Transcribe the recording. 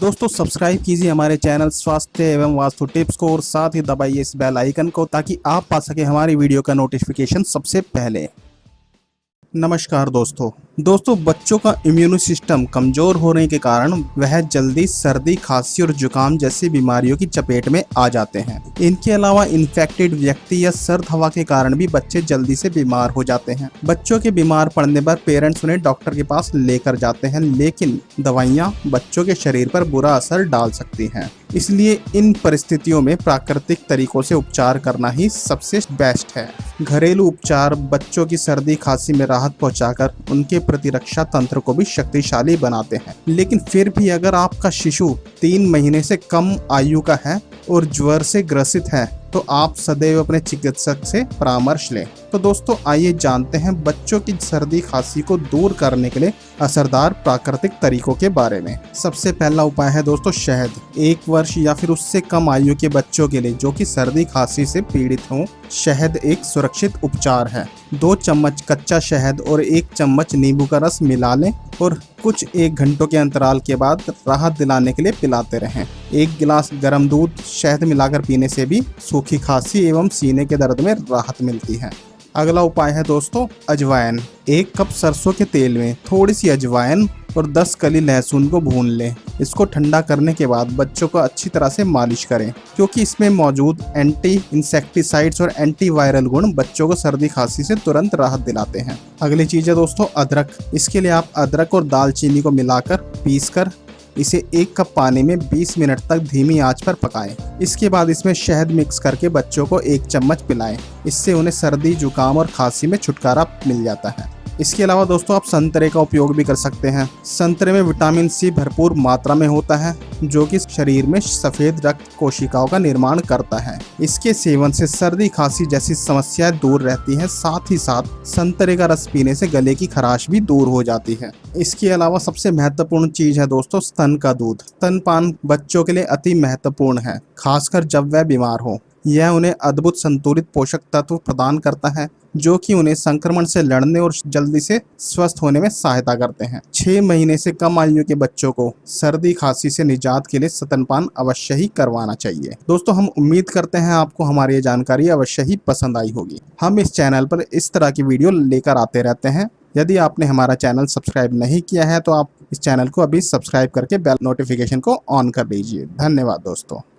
दोस्तों सब्सक्राइब कीजिए हमारे चैनल स्वास्थ्य एवं वास्तु टिप्स को और साथ ही दबाइए इस बेल आइकन को ताकि आप पा सके हमारी वीडियो का नोटिफिकेशन सबसे पहले। नमस्कार दोस्तों बच्चों का इम्यून सिस्टम कमज़ोर होने के कारण वह जल्दी सर्दी, खांसी और जुकाम जैसी बीमारियों की चपेट में आ जाते हैं। इनके अलावा इन्फेक्टेड व्यक्ति या सर्द हवा के कारण भी बच्चे जल्दी से बीमार हो जाते हैं। बच्चों के बीमार पड़ने पर पेरेंट्स उन्हें डॉक्टर के पास लेकर जाते हैं, लेकिन दवाइयाँ बच्चों के शरीर पर बुरा असर डाल सकती हैं। इसलिए इन परिस्थितियों में प्राकृतिक तरीकों से उपचार करना ही सबसे बेस्ट है। घरेलू उपचार बच्चों की सर्दी खांसी में राहत पहुंचाकर उनके प्रतिरक्षा तंत्र को भी शक्तिशाली बनाते हैं। लेकिन फिर भी अगर आपका शिशु 3 महीने से कम आयु का है और ज्वर से ग्रसित है तो आप सदैव अपने चिकित्सक से परामर्श लें। तो दोस्तों आइए जानते हैं बच्चों की सर्दी खांसी को दूर करने के लिए असरदार प्राकृतिक तरीकों के बारे में। सबसे पहला उपाय है दोस्तों शहद। 1 वर्ष या फिर उससे कम आयु के बच्चों के लिए जो कि सर्दी खांसी से पीड़ित हों, शहद एक सुरक्षित उपचार है। 2 चम्मच कच्चा शहद और 1 चम्मच नींबू का रस मिला लें और कुछ 1 घंटों के अंतराल के बाद राहत दिलाने के लिए पिलाते रहें। 1 गिलास गर्म दूध शहद मिलाकर पीने से भी सूखी खांसी एवं सीने के दर्द में राहत मिलती है। अगला उपाय है दोस्तों अजवाइन। 1 कप सरसों के तेल में थोड़ी सी अजवाइन और 10 कली लहसुन को भून लें। इसको ठंडा करने के बाद बच्चों को अच्छी तरह से मालिश करें, क्योंकि इसमें मौजूद एंटी इंसेक्टिसाइड्स और एंटीवायरल गुण बच्चों को सर्दी खांसी से तुरंत राहत दिलाते हैं। अगली चीज़ है दोस्तों अदरक। इसके लिए आप अदरक और दालचीनी को मिलाकर पीसकर इसे 1 कप पानी में 20 मिनट तक धीमी आंच पर पकाएं। इसके बाद इसमें शहद मिक्स करके बच्चों को 1 चम्मच पिलाएं। इससे उन्हें सर्दी, जुकाम और खांसी में छुटकारा मिल जाता है। इसके अलावा दोस्तों आप संतरे का उपयोग भी कर सकते हैं। संतरे में विटामिन सी भरपूर मात्रा में होता है, जो कि शरीर में सफ़ेद रक्त कोशिकाओं का निर्माण करता है। इसके सेवन से सर्दी खांसी जैसी समस्याएं दूर रहती हैं। साथ ही साथ संतरे का रस पीने से गले की खराश भी दूर हो जाती है। इसके अलावा सबसे महत्वपूर्ण चीज़ है दोस्तों स्तन का दूध। स्तनपान बच्चों के लिए अति महत्वपूर्ण है, खासकर जब वह बीमार हो। यह उन्हें अद्भुत संतुलित पोषक तत्व प्रदान करता है, जो कि उन्हें संक्रमण से लड़ने और जल्दी से स्वस्थ होने में सहायता करते हैं। 6 महीने से कम आयु के बच्चों को सर्दी खांसी से निजात के लिए स्तनपान अवश्य ही करवाना चाहिए। दोस्तों हम उम्मीद करते हैं आपको हमारी ये जानकारी अवश्य ही पसंद आई होगी। हम इस चैनल पर इस तरह की वीडियो लेकर आते रहते हैं। यदि आपने हमारा चैनल सब्सक्राइब नहीं किया है तो आप इस चैनल को अभी सब्सक्राइब करके बेल नोटिफिकेशन को ऑन कर लीजिए। धन्यवाद दोस्तों।